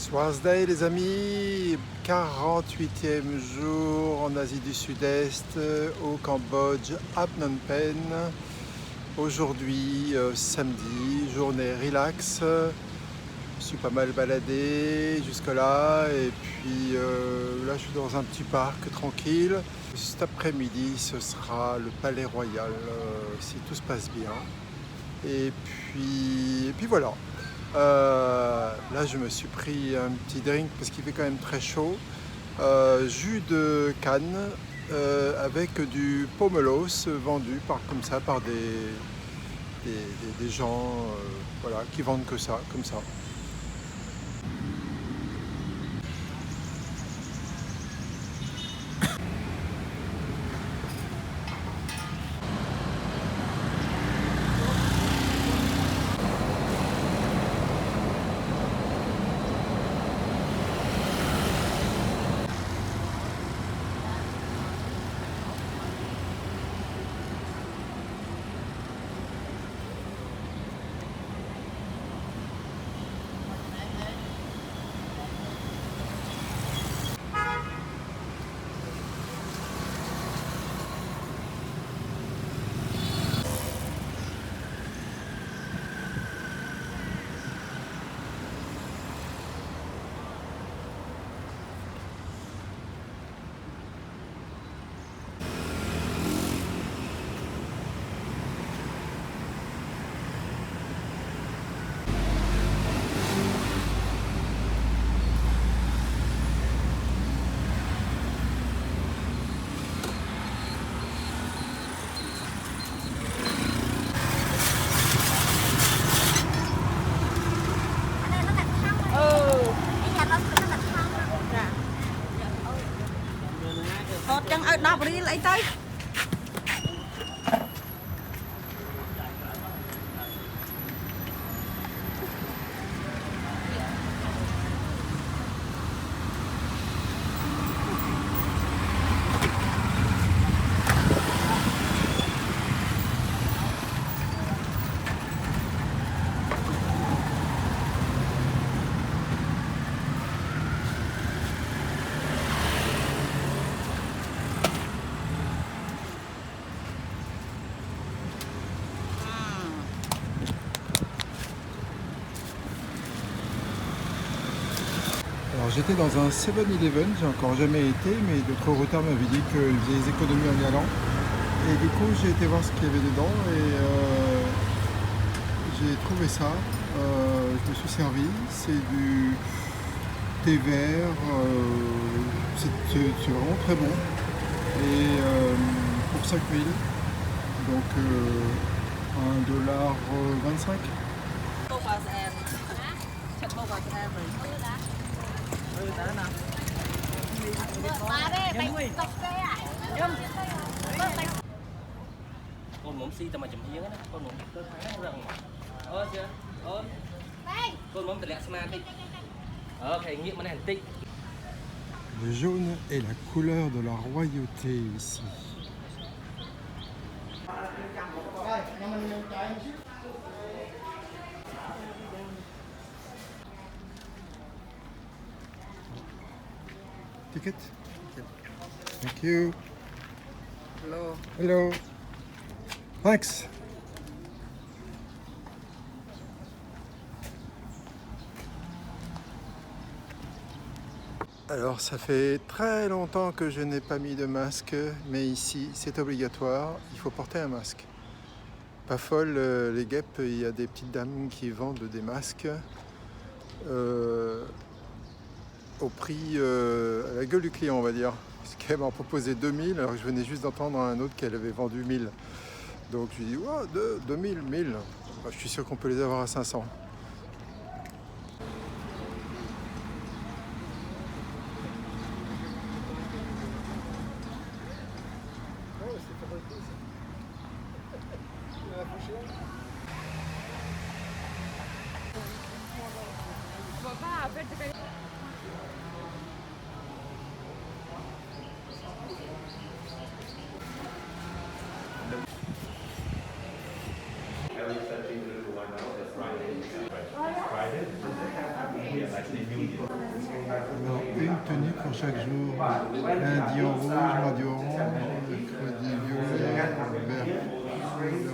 Swansday les amis, 48e jour en Asie du Sud-Est, au Cambodge, à Phnom Penh. Aujourd'hui, samedi, journée relax. Je suis pas mal baladé jusque là et puis là je suis dans un petit parc tranquille. Cet après-midi ce sera le Palais Royal si tout se passe bien. Et puis voilà. Là je me suis pris un petit drink parce qu'il fait quand même très chaud. Jus de canne avec du pomelos vendu comme ça par des gens voilà, qui vendent que ça, comme ça. Chẳng ở đâu đi lấy tay. Alors j'étais dans un 7-Eleven, j'ai encore jamais été, mais d'autres retards m'avaient dit qu'ils faisaient des économies en y allant. Et du coup j'ai été voir ce qu'il y avait dedans et j'ai trouvé ça. Je me suis servi, c'est du thé vert, c'est vraiment très bon. Et pour 5 000, donc $1,25. Con muốn xì tầm mà chấm hiếng á, con muốn cơ thái răng mà. Chưa? Con muốn tự lẹ smart đi. Phải nghiệm cái này tích. Le jaune est la couleur de la royauté ici. Ticket? Thank you. Hello. Hello. Thanks. Alors ça fait très longtemps que je n'ai pas mis de masque, mais ici c'est obligatoire, il faut porter un masque. Pas folle, les guêpes, il y a des petites dames qui vendent des masques au prix à la gueule du client on va dire. Parce qu'elle m'a proposé 2000 alors que je venais juste d'entendre un autre qu'elle avait vendu 1000. Donc je lui dis oh, 2000, 1000, bah, je suis sûr qu'on peut les avoir à 500. Friday. Friday. pour chaque jour. Lundi en rouge, mardi orange, mercredi violet, vert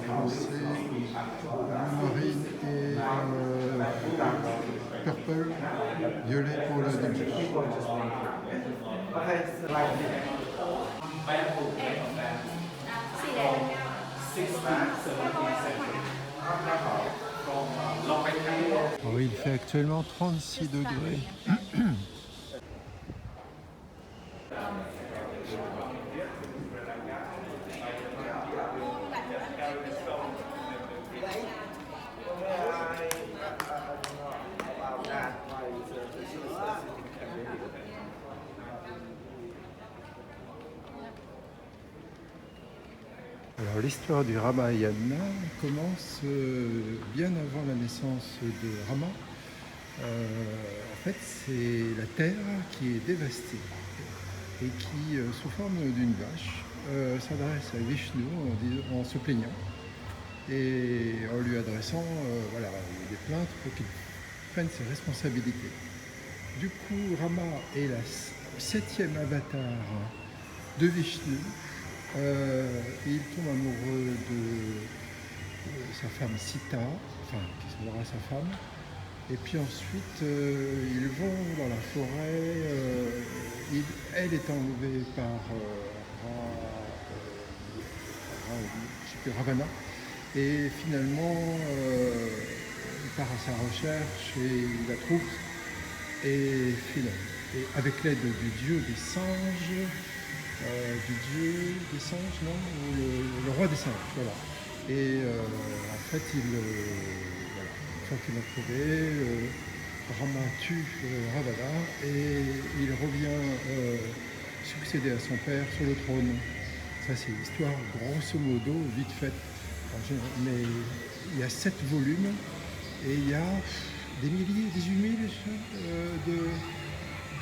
foncé, marine et purple, violet pour le dimanche. Alors, il fait actuellement 36 degrés. Alors l'histoire du Ramayana commence bien avant la naissance de Rama. En fait, c'est la terre qui est dévastée et qui, sous forme d'une vache, s'adresse à Vishnu en se plaignant et en lui adressant des plaintes pour qu'il prenne ses responsabilités. Du coup, Rama est la 7e avatar de Vishnu. Il tombe amoureux de sa femme Sita, qui sera sa femme. Et puis ensuite, ils vont dans la forêt. Elle est enlevée par Ravana. Et finalement, il part à sa recherche et il la trouve. Et finalement, avec l'aide du dieu des singes, le roi des singes, voilà. Et en fait, une fois qu'il l'a trouvé, Rama tue Ravana et il revient succéder à son père sur le trône. Ça, c'est l'histoire grosso modo, vite faite. Mais il y a 7 volumes et il y a des milliers, 18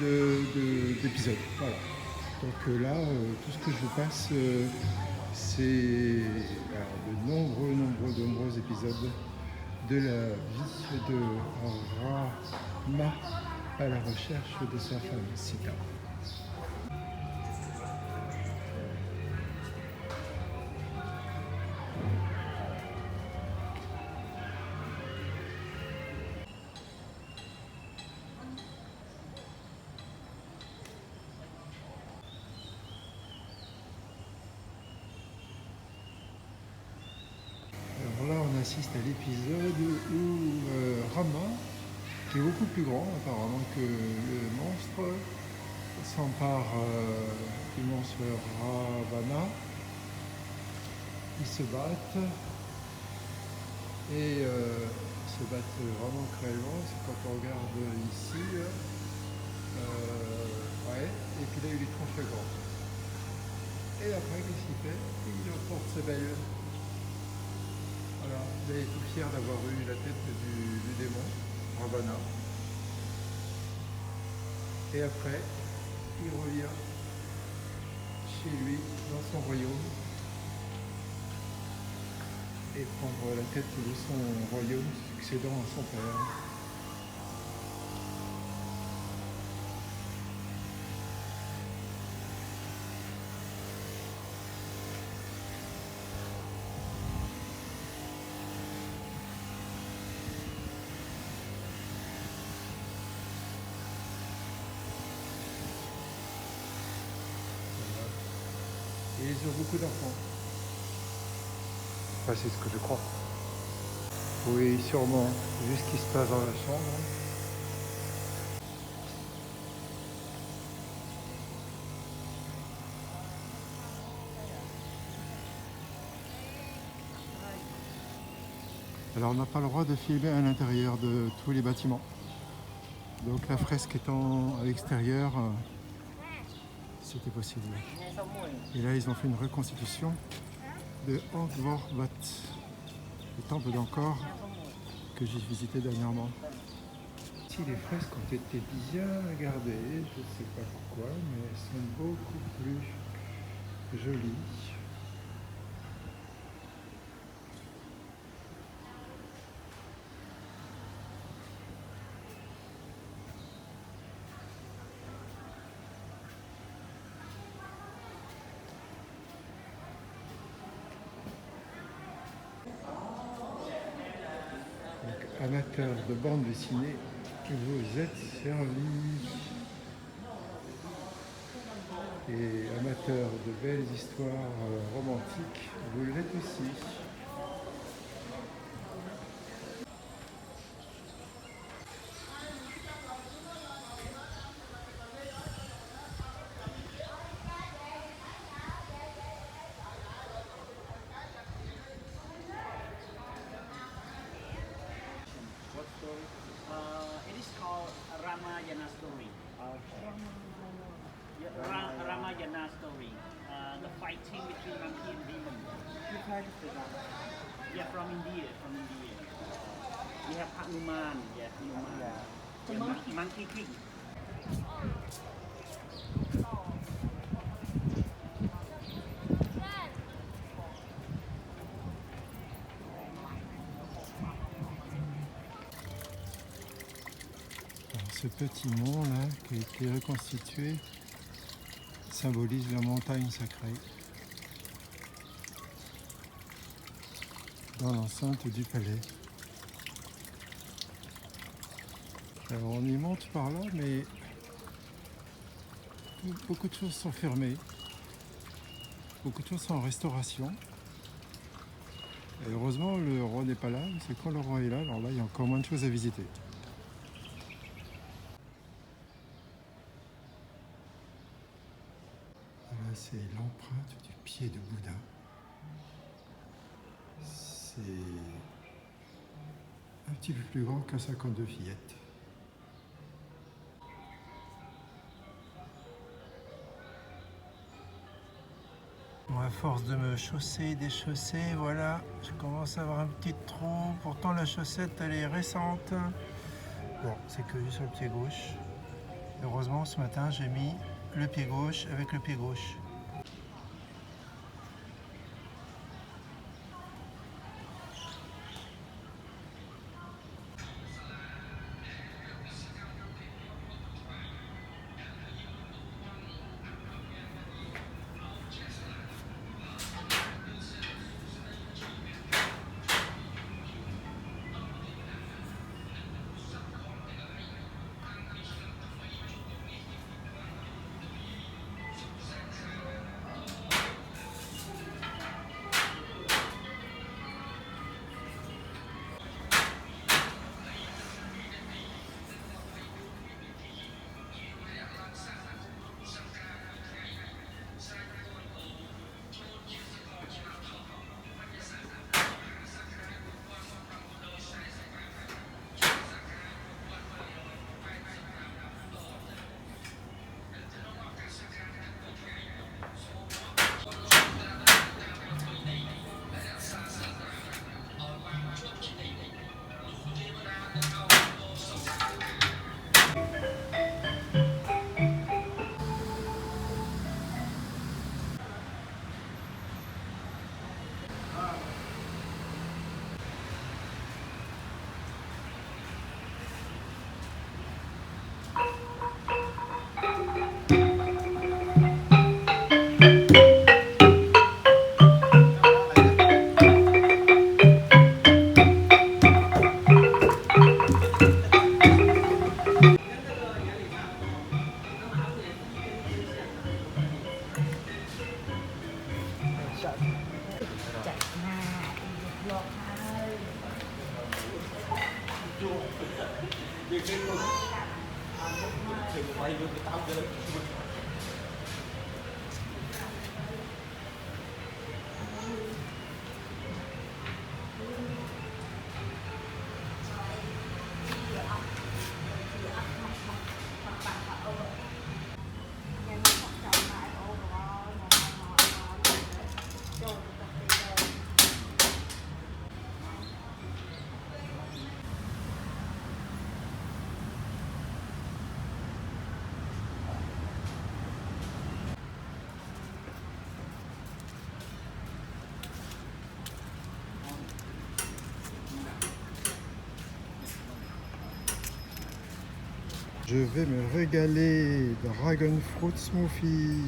000 d'épisodes. Voilà. Donc là, tout ce que je vous passe, c'est de nombreux épisodes de la vie de Rama à la recherche de sa femme Sita. Alors là, on assiste à l'épisode où Rama, qui est beaucoup plus grand apparemment que le monstre, s'empare du monstre Ravana. Ils se battent et se battent vraiment cruellement. C'est quand on regarde ici. Et puis là, il est conséquent. Et après, qu'est-ce qu'il fait? Il emporte ses belles. Voilà, il est tout fier d'avoir eu la tête du démon, Ravana. Et après, il revient chez lui, dans son royaume, et prendre la tête de son royaume, succédant à son père. Et ils ont beaucoup d'enfants. Enfin, c'est ce que je crois. Oui, sûrement. Vu ce qui se passe dans la chambre. Alors, on n'a pas le droit de filmer à l'intérieur de tous les bâtiments. Donc, la fresque étant à l'extérieur, c'était possible. Et là, ils ont fait une reconstitution de Angkor Wat, le temple d'Angkor que j'ai visité dernièrement. Ici, les fresques ont été bien gardées, je ne sais pas pourquoi, mais elles sont beaucoup plus jolies. Amateurs de bande dessinée, vous êtes servis. Et amateurs de belles histoires romantiques, vous l'êtes aussi. It is called Ramayana story. Ramayana story. The fighting between monkey and demon. Yeah, from India. We have Hanuman. Yeah, Hanuman. The monkey king. Alors, ce petit mont là qui a été reconstitué symbolise la montagne sacrée dans l'enceinte du palais. Alors on y monte par là, mais beaucoup de choses sont fermées, beaucoup de choses sont en restauration. Et heureusement le roi n'est pas là, parce que quand le roi est là, alors là il y a encore moins de choses à visiter. Là c'est l'empreinte du pied de Bouddha. C'est un petit peu plus grand qu'un 52 fillettes. Bon, à force de me chausser, déchausser, voilà, je commence à avoir un petit trou. Pourtant la chaussette elle est récente. Bon, c'est que sur le pied gauche. Heureusement ce matin j'ai mis le pied gauche avec le pied gauche. Je vais me régaler. Dragon Fruit Smoothie.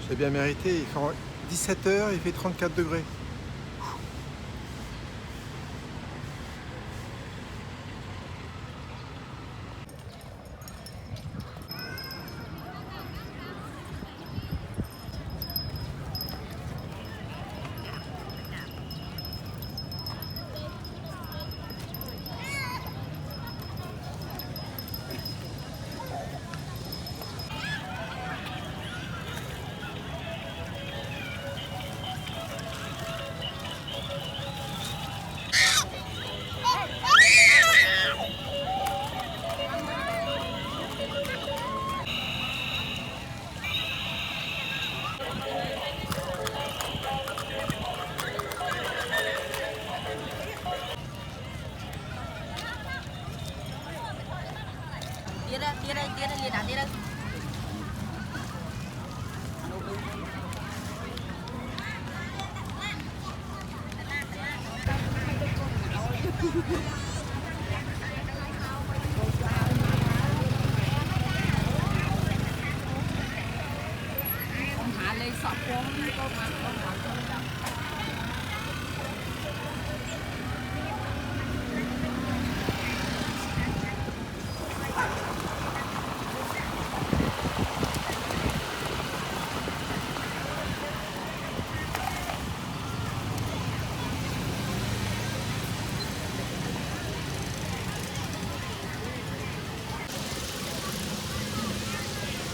J'ai bien mérité. Il fait 17 h, il fait 34 degrés. លេងសក់ពងក៏មក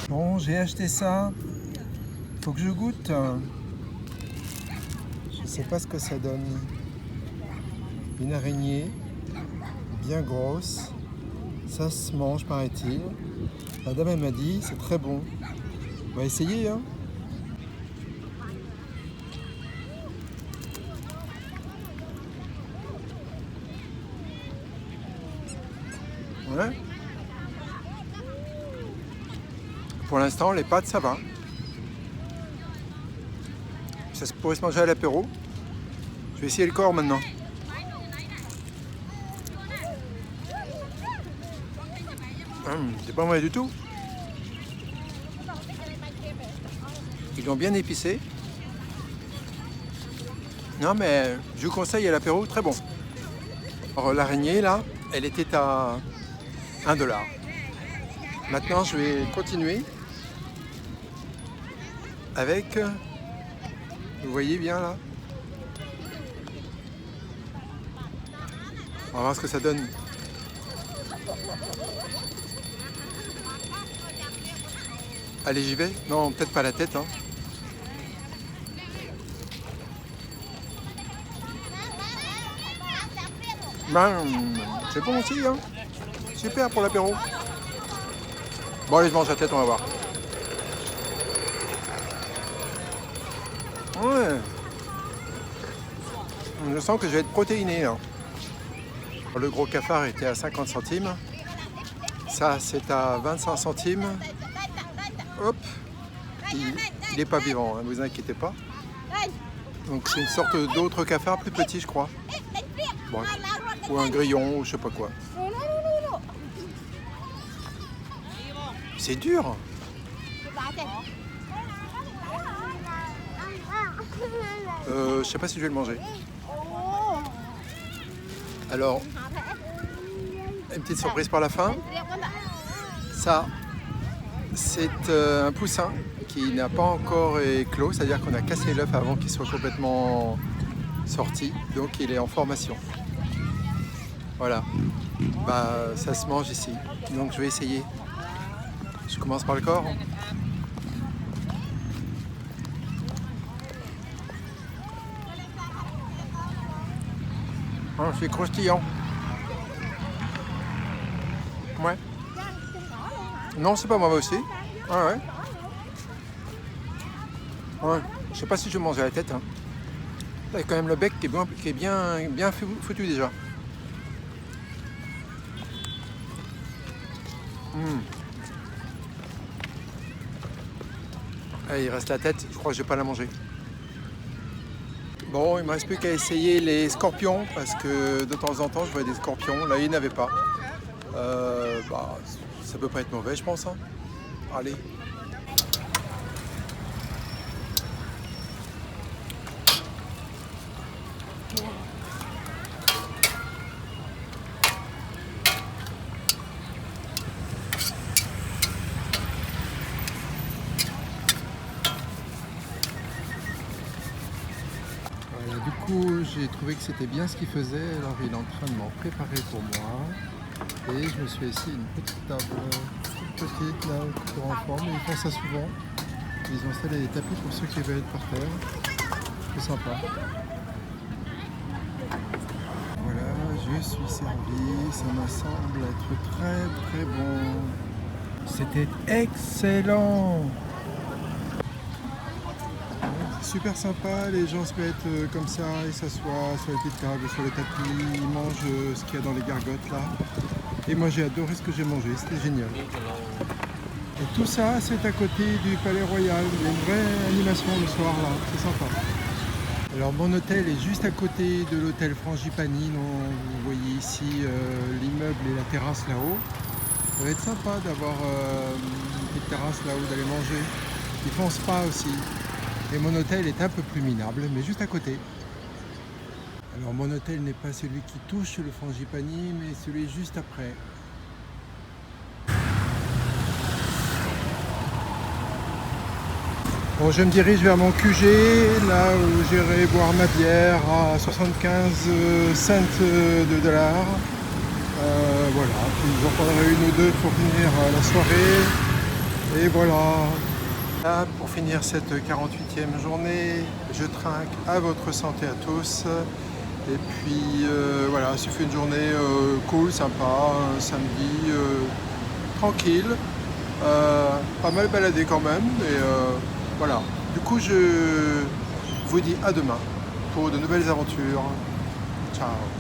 Bon, j'ai acheté ça. Faut que je goûte. Je sais pas ce que ça donne. Une araignée bien grosse. Ça se mange, paraît-il. La dame elle m'a dit, c'est très bon. On va essayer, hein. Ouais. Pour l'instant, les pâtes, ça va. Ça pourrait se manger à l'apéro. Je vais essayer le corps maintenant. C'est pas mauvais du tout. Ils l'ont bien épicé. Non mais je vous conseille à l'apéro, très bon. Alors l'araignée là, elle était à 1 $. Maintenant je vais continuer avec, vous voyez bien là. On va voir ce que ça donne. Allez, j'y vais. Non, peut-être pas la tête, hein. Ben, c'est bon aussi, hein. Super pour l'apéro. Bon, allez, je mange la tête, on va voir. Ouais. Je sens que je vais être protéiné, là. Le gros cafard était à 50 centimes. Ça, c'est à 25 centimes. Hop. Il n'est pas vivant, ne vous inquiétez pas. Donc c'est une sorte d'autre cafard plus petit, je crois. Bon, ou un grillon, ou je sais pas quoi. C'est dur. Je sais pas si je vais le manger. Alors, une petite surprise par la fin. Ça, c'est un poussin qui n'a pas encore éclos, c'est-à-dire qu'on a cassé l'œuf avant qu'il soit complètement sorti, donc il est en formation. Voilà, bah, ça se mange ici, donc je vais essayer. Je commence par le corps. Oh, c'est croustillant. Ouais. Non, c'est pas mauvais aussi. Ouais. Ouais. Je sais pas si je vais manger la tête. Hein. Là, il y a quand même le bec qui est bien foutu déjà. Allez, il reste la tête. Je crois que je vais pas la manger. Bon, il ne me reste plus qu'à essayer les scorpions parce que de temps en temps je vois des scorpions. Là, il n'y en avait pas. Bah, ça peut pas être mauvais, je pense. Hein. Allez. Voilà, du coup, j'ai trouvé que c'était bien ce qu'il faisait. Alors, il est en train de m'en préparer pour moi. Et je me suis assis à une petite table, toute petite, là, pour enfants, mais ils font ça souvent. Ils ont installé des tapis pour ceux qui veulent être par terre. C'est sympa. Voilà, je suis servi. Ça me semble être très très bon. C'était excellent. C'est super sympa, les gens se mettent comme ça, ils s'assoient sur les petites tables, sur les tapis, ils mangent ce qu'il y a dans les gargotes là. Et moi j'ai adoré ce que j'ai mangé, c'était génial. Et tout ça c'est à côté du Palais Royal, il y a une vraie animation le soir là, c'est sympa. Alors mon hôtel est juste à côté de l'hôtel Frangipani, dont vous voyez ici l'immeuble et la terrasse là-haut. Ça va être sympa d'avoir une petite terrasse là-haut, d'aller manger. Ils font spa aussi. Et mon hôtel est un peu plus minable, mais juste à côté. Alors mon hôtel n'est pas celui qui touche le Frangipani, mais celui juste après. Bon, je me dirige vers mon QG, là où j'irai boire ma bière à 75 cents de dollars. Voilà, puis j'en prendrai une ou deux pour finir la soirée. Et voilà. Là, pour finir cette 48e journée, je trinque à votre santé à tous. Et puis voilà, ça fait une journée cool, sympa, un samedi tranquille. Pas mal baladé quand même. Et voilà. Du coup, je vous dis à demain pour de nouvelles aventures. Ciao.